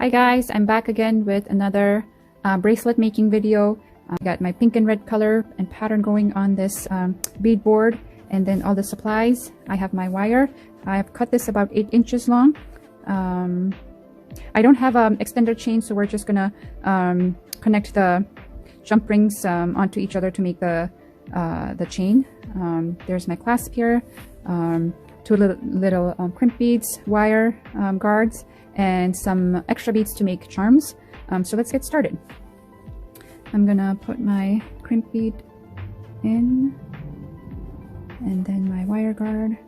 Hi guys, I'm back again with another bracelet making video. I got my pink and red color and pattern going on this bead board, and then all the supplies. I have my wire. I have cut this about 8 inches long. I don't have an extender chain, so we're just gonna connect the jump rings onto each other to make the chain. There's my clasp here, 2 little crimp beads, wire guards, and some extra beads to make charms. So let's get started. I'm gonna put my crimp bead in, and then my wire guard.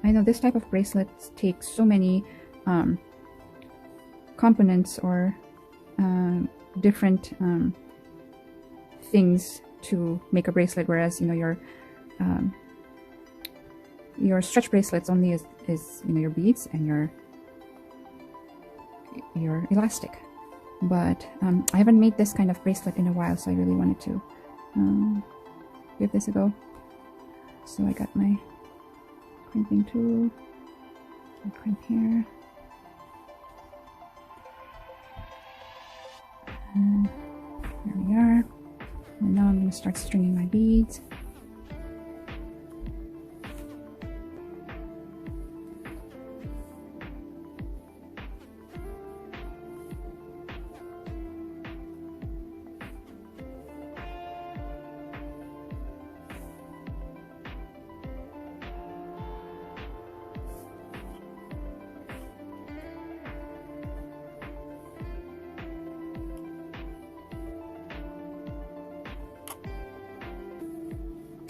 I know this type of bracelets takes so many components or different things to make a bracelet, whereas your stretch bracelets only is your beads and your elastic. But I haven't made this kind of bracelet in a while, so I really wanted to give this a go. So I got my crimping tool, and crimp here, and there we are. And now I'm going to start stringing my beads.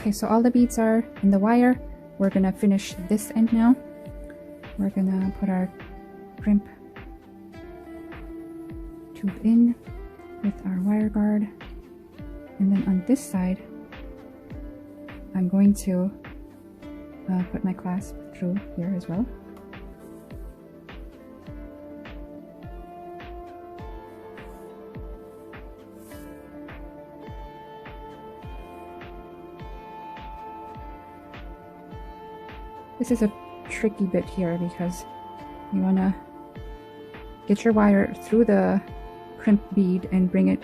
Okay, so all the beads are in the wire. We're gonna finish this end now. We're gonna put our crimp tube in with our wire guard, and then on this side I'm going to put my clasp through here as well. This is a tricky bit here because you want to get your wire through the crimp bead and bring it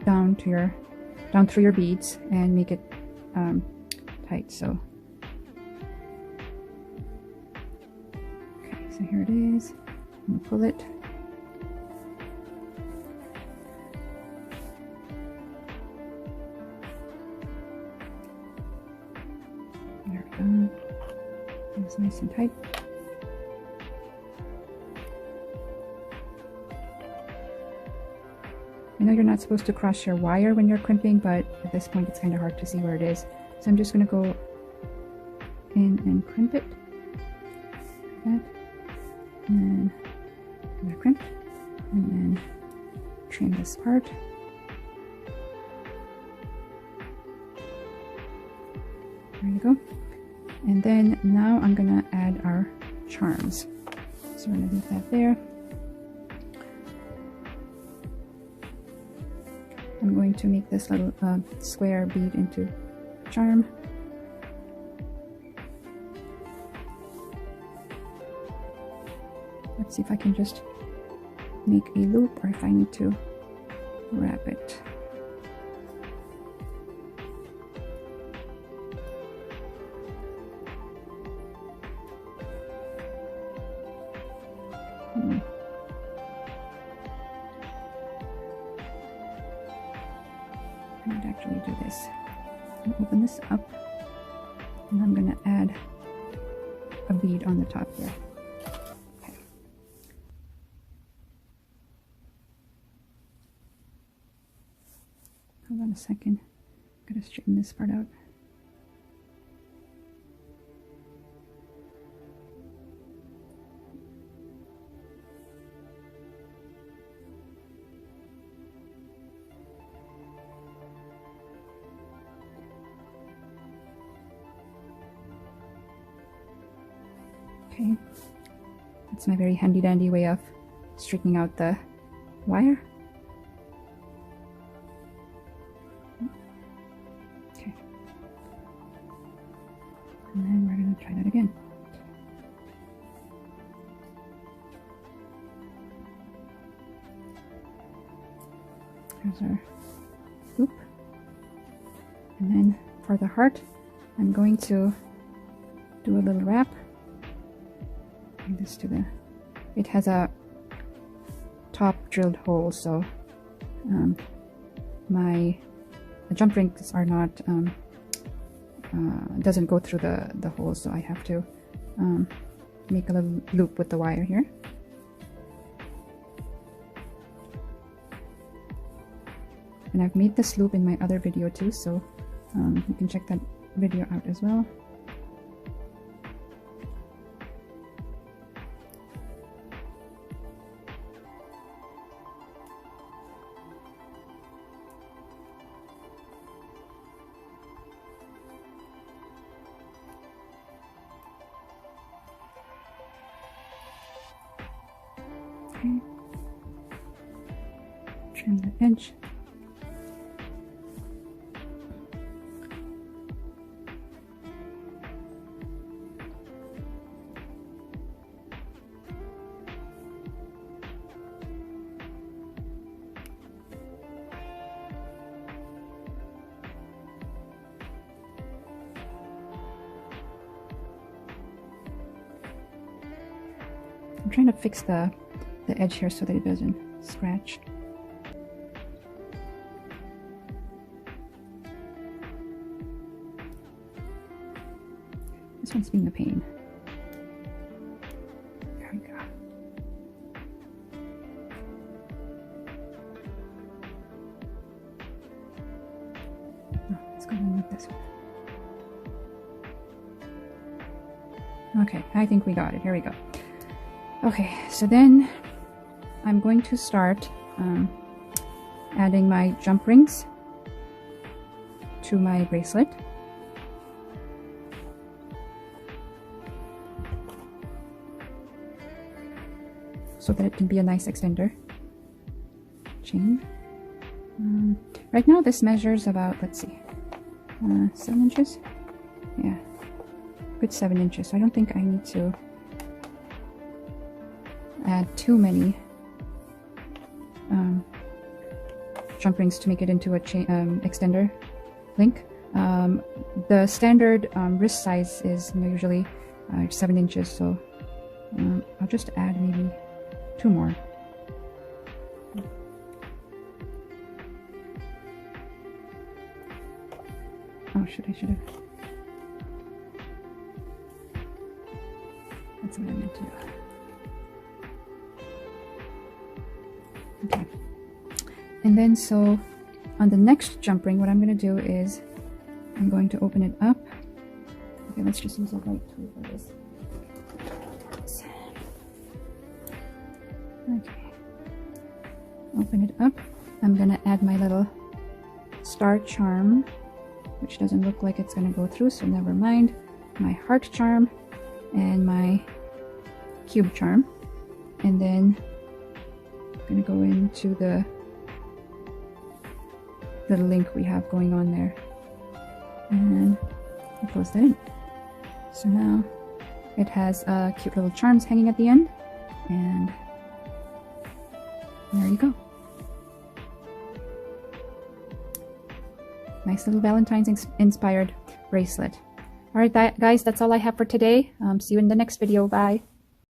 down through your beads and make it tight. So okay, so here it is. I'm gonna pull it. There we go. It's nice and tight. I know you're not supposed to cross your wire when you're crimping, but at this point it's kind of hard to see where it is. So I'm just going to go in and crimp it like that, and then I'm going to crimp, and then trim this part. There you go. And then now I'm gonna add our charms. So we're gonna leave that there. I'm going to make this little square bead into charm. Let's see if I can just make a loop, or if I need to wrap it. I might actually do this. I'll open this up, and I'm going to add a bead on the top here. Okay. Hold on a second. I'm going to straighten this part out. Okay, that's my very handy dandy way of straightening out the wire. Okay. And then we're going try that again. There's our loop. And then for the heart, I'm going to do a little wrap. Bring this to the... It has a top drilled hole, so my jump rings are not... doesn't go through the hole, so I have to make a little loop with the wire here. And I've made this loop in my other video too, so you can check that video out as well. Okay. Trim the edge. I'm trying to fix the edge here so that it doesn't scratch. This one's being a pain. There we go. Oh, let's go in with this one. Okay, I think we got it. Here we go. Okay, so then I'm going to start adding my jump rings to my bracelet. So that it can be a nice extender chain. Right now this measures about, let's see, 7 inches? Yeah, good 7 inches. So I don't think I need to add too many jump rings to make it into a chain extender link. The standard wrist size is usually 7 inches, so I'll just add maybe 2 more. Oh, I should have. That's what I meant to do. Okay, and then so on the next jump ring, what I'm going to do is I'm going to open it up. Okay, let's just use a white tool for this. Okay, open it up. I'm going to add my little star charm, which doesn't look like it's going to go through, so never mind. My heart charm and my cube charm, and then going to go into the little link we have going on there, and I'll close that in. So now it has cute little charms hanging at the end, and there you go. Nice little Valentine's inspired bracelet. Alright guys, that's all I have for today. See you in the next video. Bye.